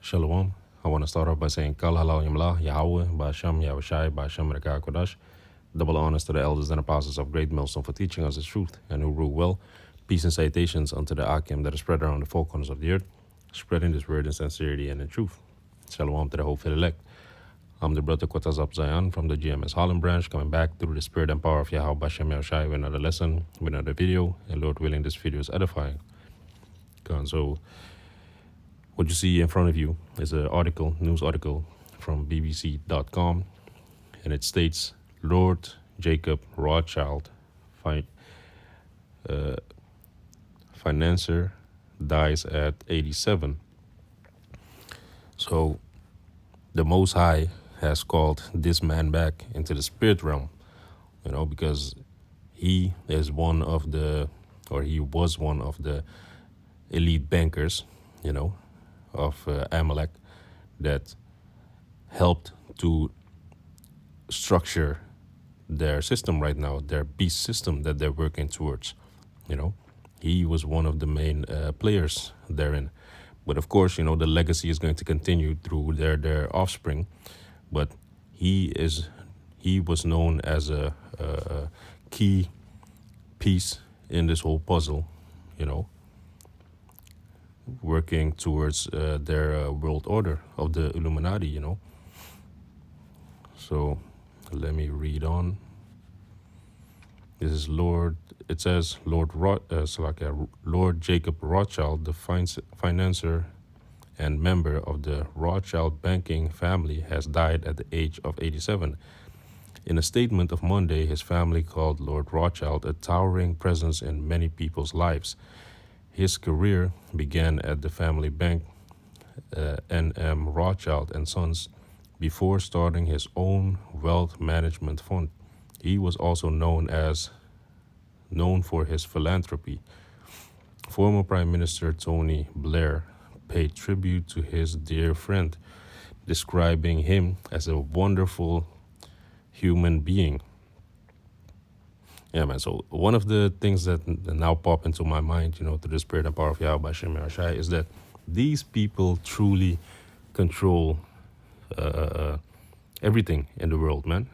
Shalom. I want to start off by saying Kal Halal Yamla, Yahweh, Ba'asham, Yahushai, Ba'asham, Rekah Kodash. Double honors to the elders and apostles of Great Millstone for teaching us the truth and who rule well. Peace and salutations unto the Akim that is spread around the four corners of the earth, spreading this word in sincerity and in truth. Shalom to the hopeful elect. I'm the brother Quatazap Zion from the GMS Holland branch, coming back through the spirit and power of Yahweh Ba'asham Yahushai with another lesson, with another video, and Lord willing, this video is edifying. So what you see in front of you is an article, news article from BBC.com, and it states Lord Jacob Rothchild, financier, dies at 87. So the Most High has called this man back into the spirit realm, because he is one of the, or he was one of the elite bankers, of Amalek that helped to structure their system right now, their beast system that they're working towards. He was one of the main players therein. But of course, the legacy is going to continue through their offspring. But he was known as a key piece in this whole puzzle, working towards their world order of the Illuminati, So let me read on. This is it says Lord Jacob Rothschild, the financier and member of the Rothschild banking family, has died at the age of 87. In a statement of Monday, his family called Lord Rothschild a towering presence in many people's lives. His career began at the family bank, N.M. Rothschild and Sons, before starting his own wealth management fund. He was also known for his philanthropy. Former Prime Minister Tony Blair paid tribute to his dear friend, describing him as a wonderful human being. Yeah, man. So one of the things that now pop into my mind, through the spirit and power of Yahweh Ba'asham Yahushai, is that these people truly control everything in the world, man.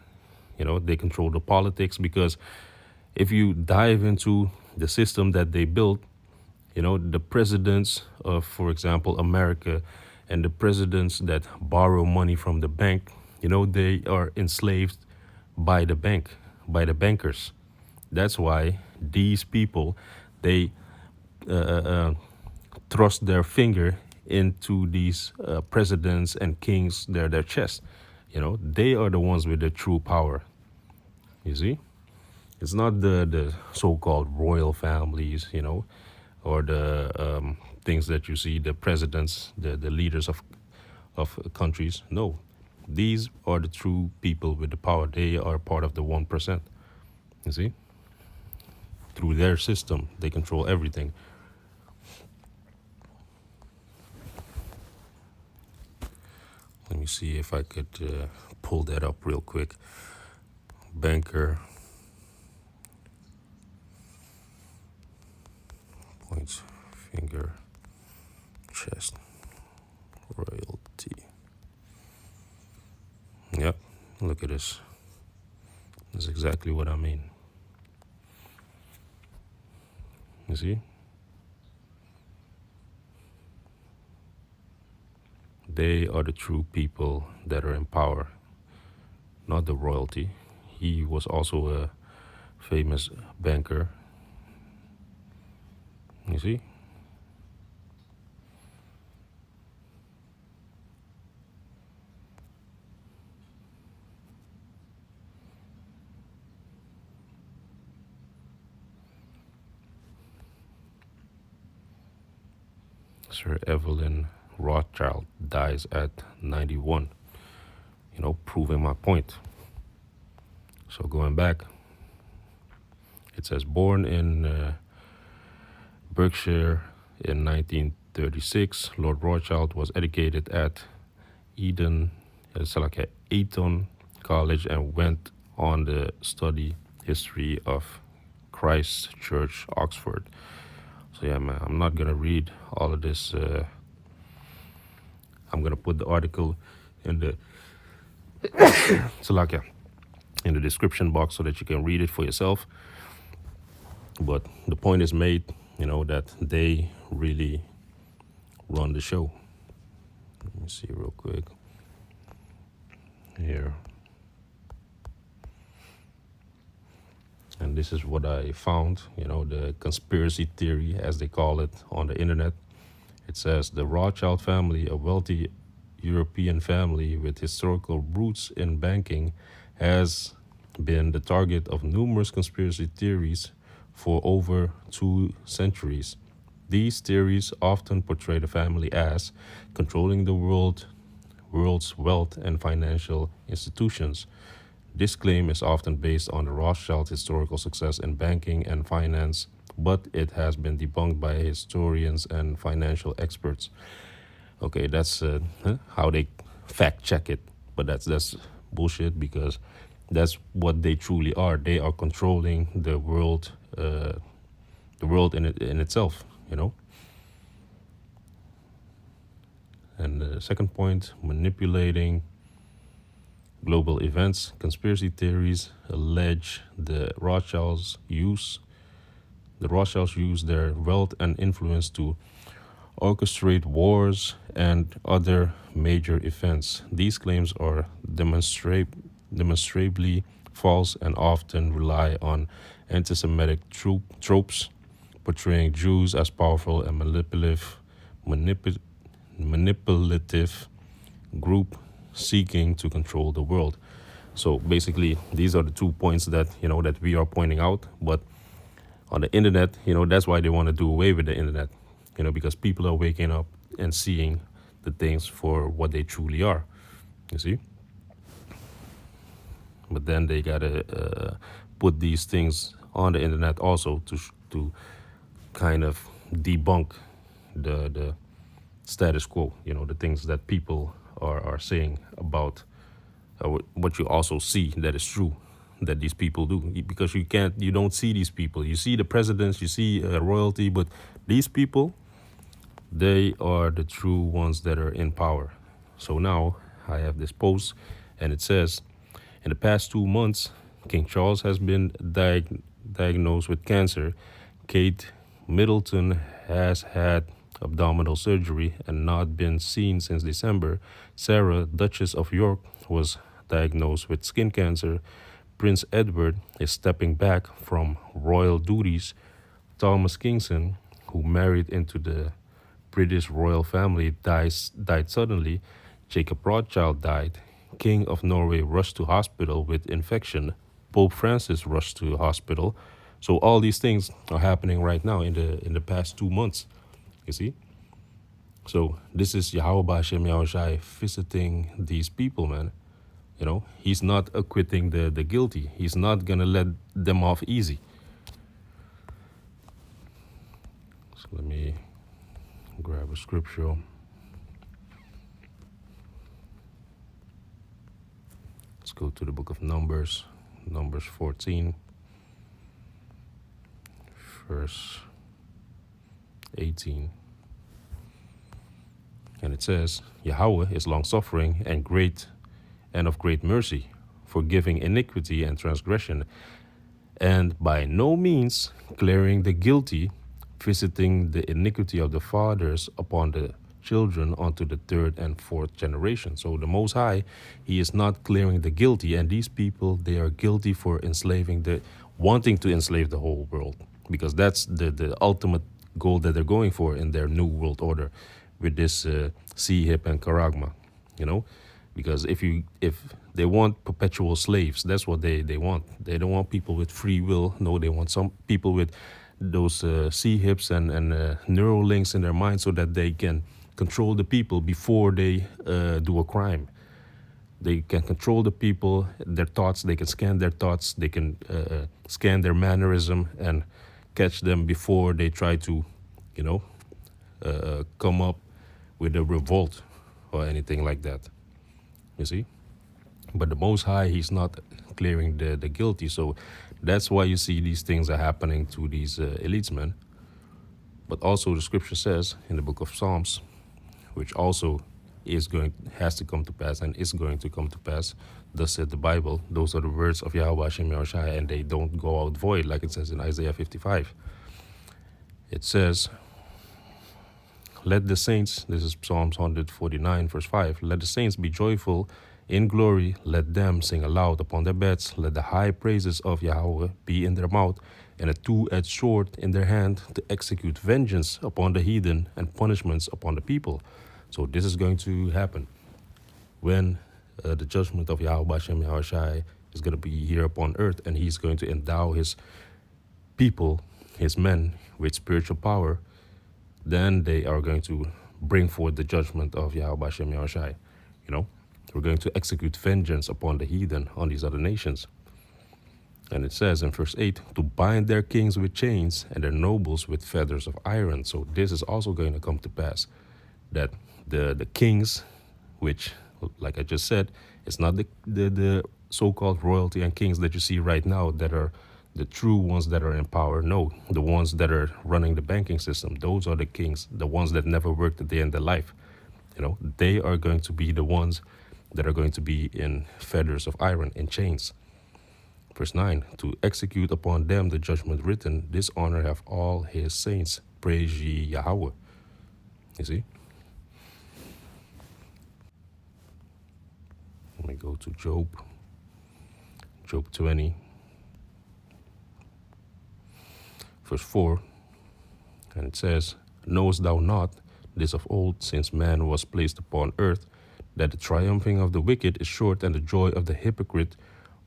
They control the politics, because if you dive into the system that they built, the presidents of, for example, America, and the presidents that borrow money from the bank, they are enslaved by the bank, by the bankers. That's why these people, they thrust their finger into these presidents and kings, their chest. They are the ones with the true power. You see? It's not the so-called royal families, or the things that you see, the presidents, the leaders of countries. No, these are the true people with the power. They are part of the 1%. You see? Through their system, they control everything. Let me see if I could pull that up real quick. Banker, points, finger, chest, royalty. Yep, look at this. That's exactly what I mean. You see? They are the true people that are in power, not the royalty. He was also a famous banker. You see? Sir Evelyn Rothschild dies at 91, proving my point. So going back, it says born in Berkshire in 1936, Lord Rothschild was educated at Eton College and went on to study history of Christ Church, Oxford. So yeah, man, I'm not gonna read all of this I'm gonna put the article in the Salakia in the description box so that you can read it for yourself. But the point is made, that they really run the show. Let me see real quick here. And this is what I found, the conspiracy theory, as they call it on the internet. It says the Rothschild family, a wealthy European family with historical roots in banking, has been the target of numerous conspiracy theories for over 2 centuries. These theories often portray the family as controlling the world's wealth and financial institutions. This claim is often based on the Rothschild historical success in banking and finance, but it has been debunked by historians and financial experts. Okay, that's how they fact check it, but that's bullshit because that's what they truly are. They are controlling the world in itself. And the second point, manipulating global events. Conspiracy theories allege the Rothschilds use their wealth and influence to orchestrate wars and other major events. These claims are demonstrably false and often rely on anti-Semitic tropes, portraying Jews as powerful and manipulative group seeking to control the world. So basically, these are the 2 points that we are pointing out. But on the internet, that's why they want to do away with the internet, because people are waking up and seeing the things for what they truly are. You see. But then they gotta put these things on the internet also to kind of debunk the status quo. The things that people are saying about what you also see that is true that these people do, because you don't see these people. You see the presidents, you see royalty, but these people, they are the true ones that are in power. So now I have this post, and it says, in the past 2 months, King Charles has been diagnosed with cancer. Kate Middleton has had abdominal surgery and not been seen since December. Sarah, Duchess of York, was diagnosed with skin cancer. Prince Edward is stepping back from royal duties. Thomas Kingston, who married into the British royal family, died suddenly. Jacob Rothschild died. King of Norway rushed to hospital with infection. Pope Francis rushed to hospital. So all these things are happening right now in the past 2 months. You see? So this is Yahweh B'Hashem Yahushai visiting these people, man. He's not acquitting the guilty. He's not gonna let them off easy. So let me grab a scripture. Let's go to the book of Numbers, Numbers 14, verse 18. And it says, Yahweh is long-suffering and great and of great mercy, forgiving iniquity and transgression, and by no means clearing the guilty, visiting the iniquity of the fathers upon the children unto the third and fourth generation. So the Most High, he is not clearing the guilty, and these people, they are guilty for wanting to enslave the whole world, because that's the ultimate goal that they're going for in their new world order with this hip and Karagma, because if they want perpetual slaves, that's what they want. They don't want people with free will. No, they want some people with those hips and neural links in their mind so that they can control the people before they do a crime. They can control the people, their thoughts. They can scan their thoughts. They can scan their mannerism and catch them before they try to, come up with a revolt or anything like that. You see? But the Most High, he's not clearing the guilty. So that's why you see these things are happening to these elites, man. But also the scripture says in the book of Psalms, which also is going has to come to pass and is going to come to pass. Thus said the Bible. Those are the words of Yahweh Hashem Yahushai, and they don't go out void, like it says in Isaiah 55. It says, let the saints, this is Psalms 149, verse 5, let the saints be joyful in glory, let them sing aloud upon their beds, let the high praises of Yahweh be in their mouth, and a two-edged sword in their hand, to execute vengeance upon the heathen and punishments upon the people. So this is going to happen when the judgment of Yahweh Hashem Yahushai is going to be here upon earth, and he's going to endow his people, his men, with spiritual power. Then they are going to bring forth the judgment of Yahweh Hashem Yahushai. You know, we're going to execute vengeance upon the heathen, on these other nations. And it says in verse 8, to bind their kings with chains and their nobles with feathers of iron. So this is also going to come to pass, that the kings, which, like I just said, it's not the so-called royalty and kings that you see right now that are the true ones that are in power. No, the ones that are running the banking system, those are the kings, the ones that never worked a day in their life. You know, they are going to be the ones that are going to be in fetters of iron, in chains. Verse 9, to execute upon them the judgment written, this honor have all his saints. Praise ye Yahweh. You see? Let me go to Job. Job 20, verse 4. And it says, knowest thou not this of old, since man was placed upon earth, that the triumphing of the wicked is short, and the joy of the hypocrite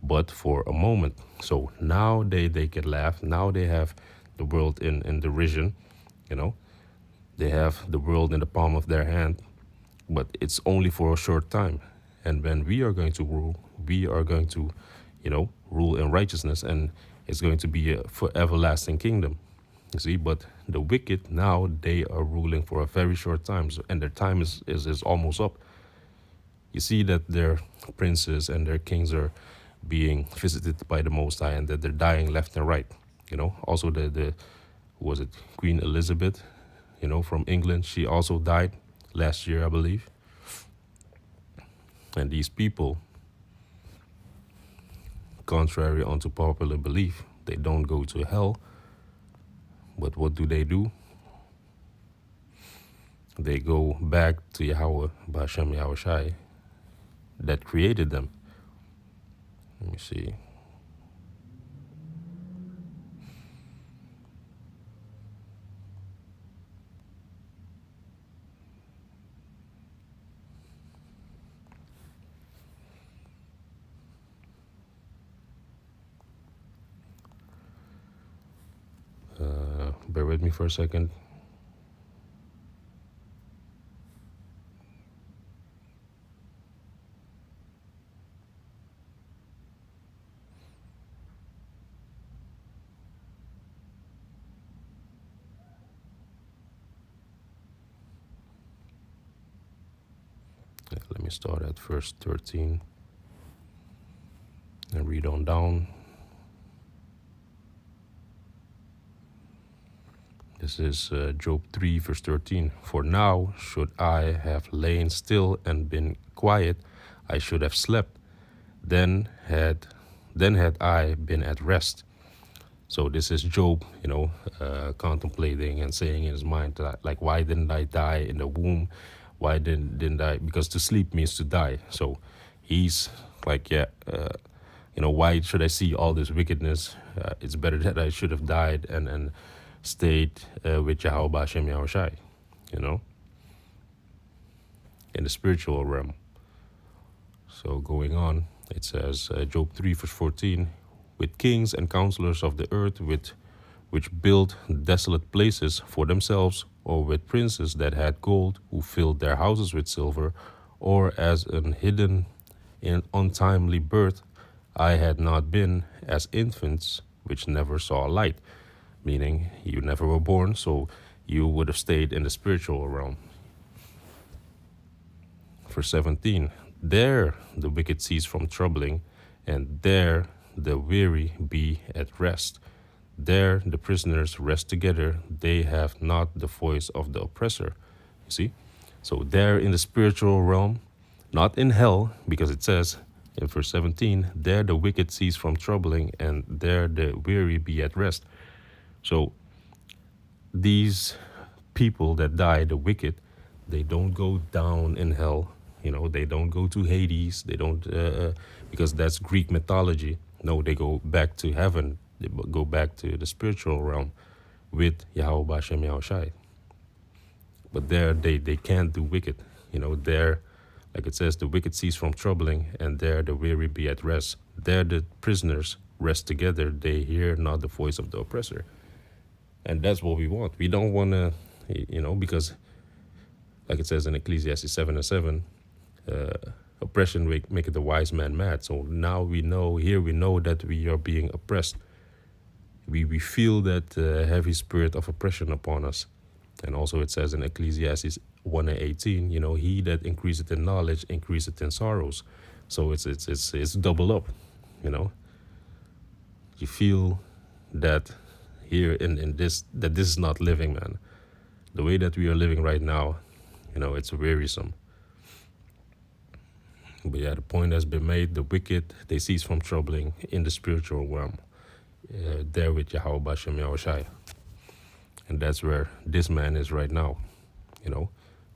but for a moment. So now they can laugh. Now they have the world in derision. You know, they have the world in the palm of their hand, but it's only for a short time. And when we are going to rule, we are going to, you know, rule in righteousness, and it's going to be a for everlasting kingdom. You see, but the wicked now, they are ruling for a very short time, and their time is almost up. You see that their princes and their kings are being visited by the Most High, and that they're dying left and right. You know, also the who was it, Queen Elizabeth, you know, from England, she also died last year, I believe. And these people, contrary unto popular belief, they don't go to hell. But what do? They go back to Yahweh, B'Hashem Yahushai, that created them. Let me see. Bear with me for a second. Let me start at verse 13 and read on down. This is Job 3, verse 13. For now, should I have lain still and been quiet, I should have slept. Then had I been at rest. So this is Job, you know, contemplating and saying in his mind, like, why didn't I die in the womb? Why didn't I? Because to sleep means to die. So he's like, you know, why should I see all this wickedness? It's better that I should have died and stayed with Yahweh Hashem Yahushai, you know, in the spiritual realm. So going on, it says, Job 3, verse 14, with kings and counselors of the earth, which built desolate places for themselves, or with princes that had gold, who filled their houses with silver, or as an hidden in untimely birth, I had not been as infants which never saw light. Meaning you never were born, so you would have stayed in the spiritual realm. Verse 17, there the wicked cease from troubling, and there the weary be at rest. There the prisoners rest together, they have not the voice of the oppressor. You see? So there in the spiritual realm, not in hell, because it says in verse 17, there the wicked cease from troubling, and there the weary be at rest. So these people that die, the wicked, they don't go down in hell. They don't go to Hades. They don't, because that's Greek mythology. No, they go back to heaven. They go back to the spiritual realm with Yahweh Bashem Yahushai. But there they can't do wicked. There, like it says, the wicked cease from troubling, and there the weary be at rest. There the prisoners rest together. They hear not the voice of the oppressor. And that's what we want. We don't want to, because like it says in Ecclesiastes 7:7, oppression maketh the wise man mad. So now we know that we are being oppressed. We feel that heavy spirit of oppression upon us. And also it says in Ecclesiastes 1:18, he that increaseth in knowledge increaseth in sorrows. So it's double up. You feel that here in this, that this is not living, man. The way that we are living right now, it's wearisome. But yeah, the point has been made. The wicked, they cease from troubling in the spiritual realm. There with Yahweh Bashem Yahushai. And that's where this man is right now,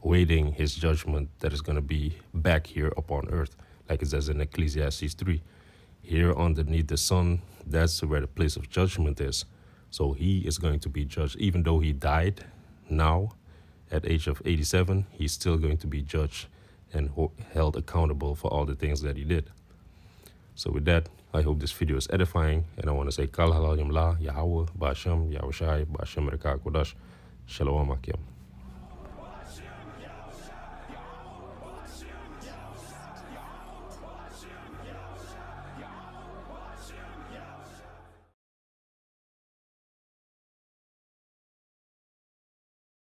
waiting his judgment that is going to be back here upon earth. Like it says in Ecclesiastes 3. Here underneath the sun, that's where the place of judgment is. So he is going to be judged. Even though he died now at the age of 87, he's still going to be judged and held accountable for all the things that he did. So with that, I hope this video is edifying. And I want to say, Kal Halal Yamla, Yahweh, Ba'ashem, Yahushai, Ba'ashem Rekah Kodash, Shalom Akim.